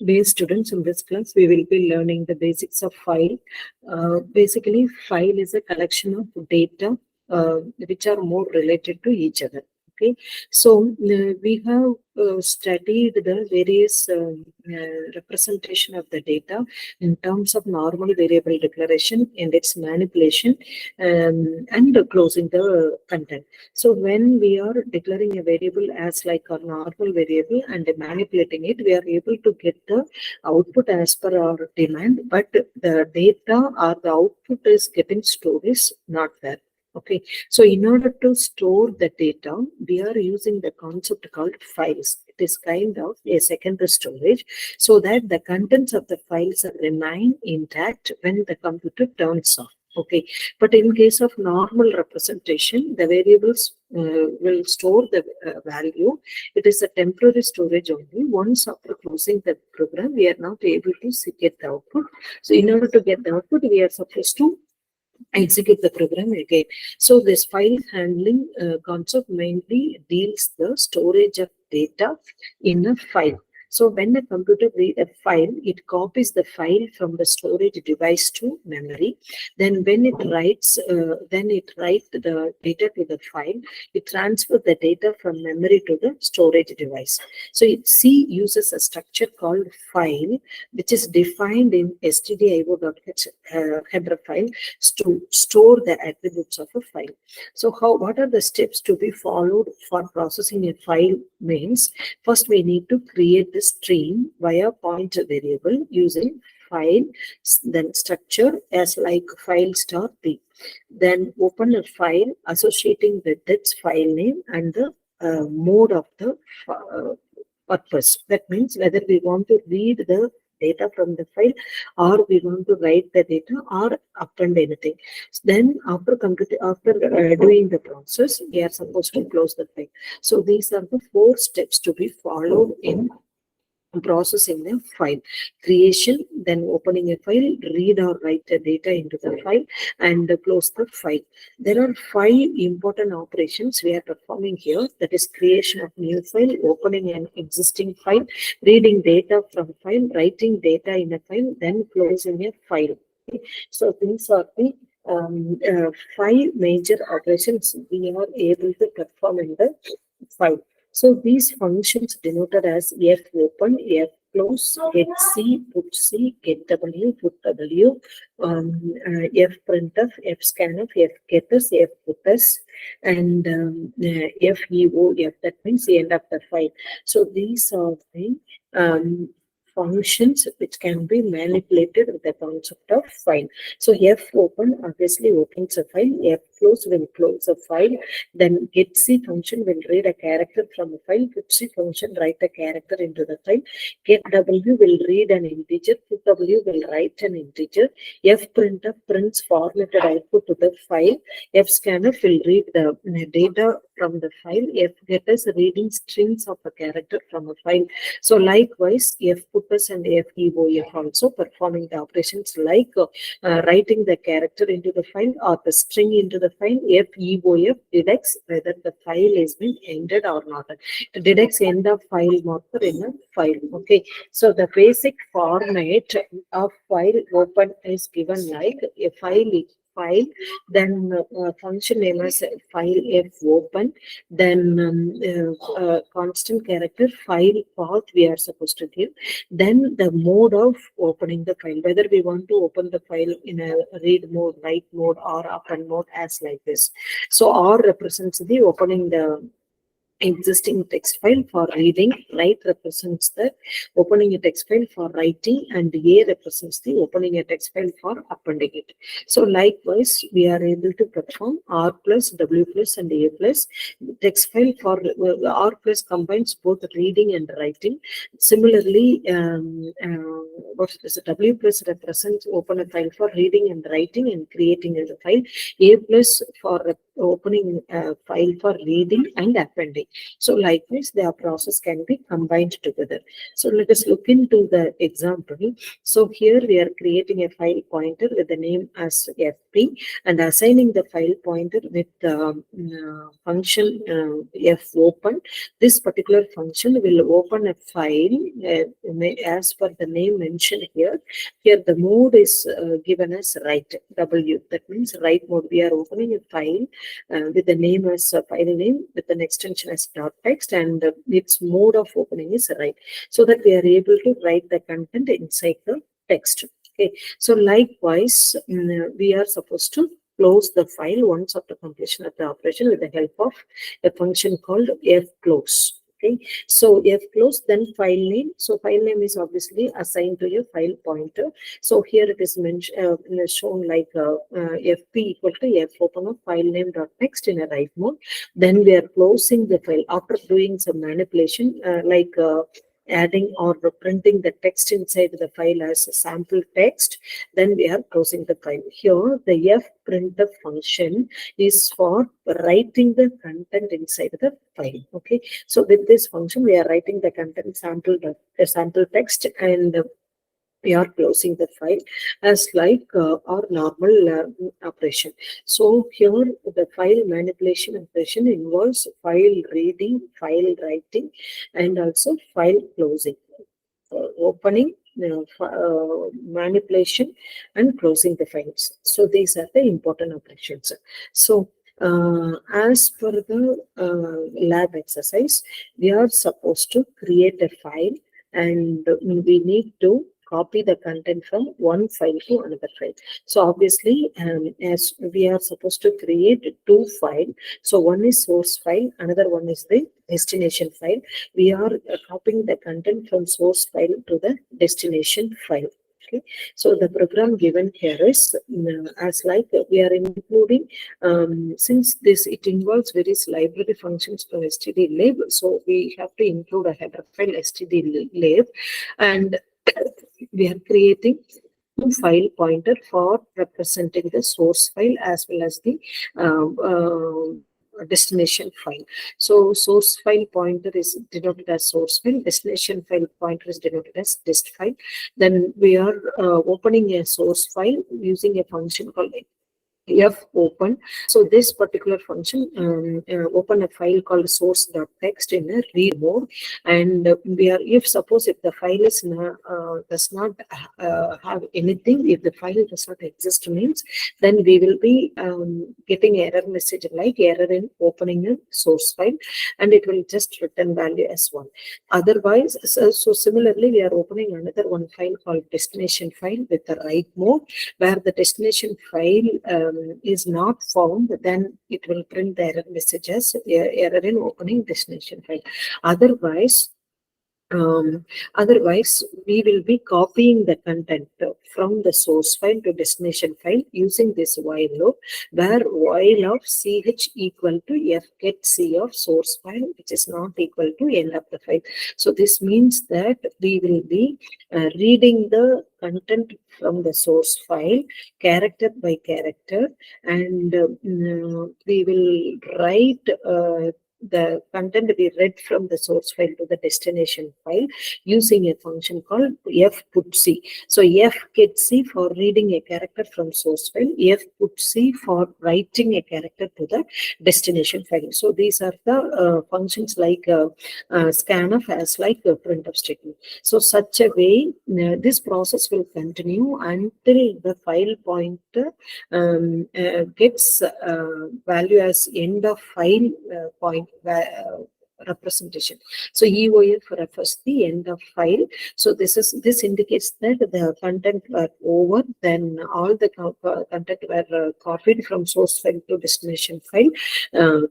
Dear students, in this class, we will be learning the basics of file. Basically, file is a collection of data which are more related to each other. Okay, so we have studied the various representation of the data in terms of normal variable declaration and its manipulation and closing the content. So when we are declaring a variable as like a normal variable and manipulating it, we are able to get the output as per our demand, but the data or the output is getting stored is not there. Okay, so in order to store the data, we are using the concept called files. It is kind of a secondary storage so that the contents of the files remain intact when the computer turns off. Okay, but in case of normal representation, the variables will store the value. It is a temporary storage only. Once after closing the program, we are not able to get the output. So in order to get the output, we are supposed to execute the program again. So this file handling concept mainly deals the storage of data in a file. So when the computer reads a file, it copies the file from the storage device to memory. Then when it writes, the data to the file. It transfers the data from memory to the storage device. So C uses a structure called file, which is defined in stdio.h header file to store the attributes of a file. So what are the steps to be followed for processing a file means? First, we need to create the stream via pointer variable using file, then structure as like file star p. Then open a file associating with its file name and the mode of the purpose. That means whether we want to read the data from the file or we want to write the data or append anything. Then after doing the process, we are supposed to close the file. So these are the 4 steps to be followed in processing a file: creation, then opening a file, read or write the data into the file, and close the file. There are 5 important operations we are performing here. That is creation of new file, opening an existing file, reading data from file, writing data in a file, then closing a file. Okay. So these are the 5 major operations we are able to perform in the file. So these functions denoted as fopen, fclose, getC, putC, getW, putW, fprintf, fscanf, fgetus, fputus, and feof. That means the end of the file. So these are the functions which can be manipulated with the concept of file. So fopen obviously opens a file, fclose will close a file, then getC function will read a character from a file, putC function write a character into the file, getW will read an integer, putW will write an integer, fprintf prints formatted output to the file, fscanf will read the data from the file, fgetus reading strings of a character from a file. So likewise, fputus and feof also performing the operations like writing the character into the file or the string into the file. feof detects whether the file has been ended or not. It detects end of file marker in a file. Okay, so the basic format of file open is given like a file, then function name as file fopen, then constant character file path we are supposed to give, then the mode of opening the file, whether we want to open the file in a read mode, write mode, or append mode, as like this. So R represents the opening the existing text file for reading, write represents the opening a text file for writing, and A represents the opening a text file for appending it. So likewise, we are able to perform R plus, W plus, and A plus. Text file for R plus combines both reading and writing. Similarly, what is it? W plus represents open a file for reading and writing and creating a file. A plus for opening a file for reading and appending. So likewise, their process can be combined together. So let us look into the example. So here we are creating a file pointer with the name as FP and assigning the file pointer with function F open. This particular function will open a file as per the name mentioned here. Here the mode is given as write W. That means write mode. We are opening a file with the name as file name with an extension as dot text, and its mode of opening is write, so that we are able to write the content inside the text. Okay. So likewise, we are supposed to close the file once after completion of the operation with the help of a function called fclose. Okay, so fclose, then file name. So file name is obviously assigned to your file pointer. So here it is mentioned shown like fp equal to f open of file name dot text in a write mode. Then we are closing the file after doing some manipulation like adding or printing the text inside the file as a sample text. Then we are closing the file. Here the fprintf function is for writing the content inside the file. Okay, so with this function we are writing the content sample text, and we are closing the file as like our normal operation. So here the file manipulation operation involves file reading, file writing, and also file closing, opening, manipulation, and closing the files. So these are the important operations. So as per the lab exercise, we are supposed to create a file, and we need to copy the content from one file to another file. So obviously, as we are supposed to create two files, so one is source file, another one is the destination file. We are copying the content from source file to the destination file. Okay, so the program given here is as like we are including, since this it involves various library functions from stdlib, so we have to include a header file stdlib, and we are creating two file pointer for representing the source file as well as the destination file. So source file pointer is denoted as source file, destination file pointer is denoted as dest file. Then we are opening a source file using a function called f open. So this particular function open a file called source.txt in a read mode, and we are, if suppose if the file is does not have anything, if the file does not exist means, then we will be getting error message like error in opening a source file, and it will just return value as 1. Otherwise, so similarly we are opening another one file called destination file with the write mode, where the destination file is not found, then it will print the error message as error in opening destination file. Otherwise, we will be copying the content from the source file to destination file using this while loop, where while of ch equal to f get c of source file, which is not equal to end of the file. So this means that we will be reading the content from the source file character by character, and we will write the content we read from the source file to the destination file using a function called fputc. So fgetc for reading a character from source file, fputc for writing a character to the destination file. So these are the functions like scanf as like a printf statement. So such a way this process will continue until the file pointer gets value as end of file point representation. So EOF refers the end of file. So this indicates that the content were over, then all the content were copied from source file to destination file,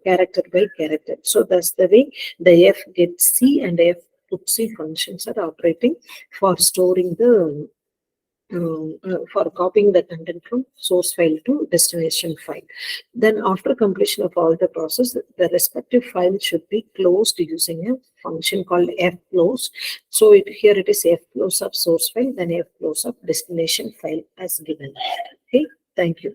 character by character. So that's the way the fgetc and fputc functions are operating for storing the for copying the content from source file to destination file. Then after completion of all the process, the respective file should be closed using a function called fclose. So here it is fclose of source file, then fclose of destination file as given. Okay, thank you.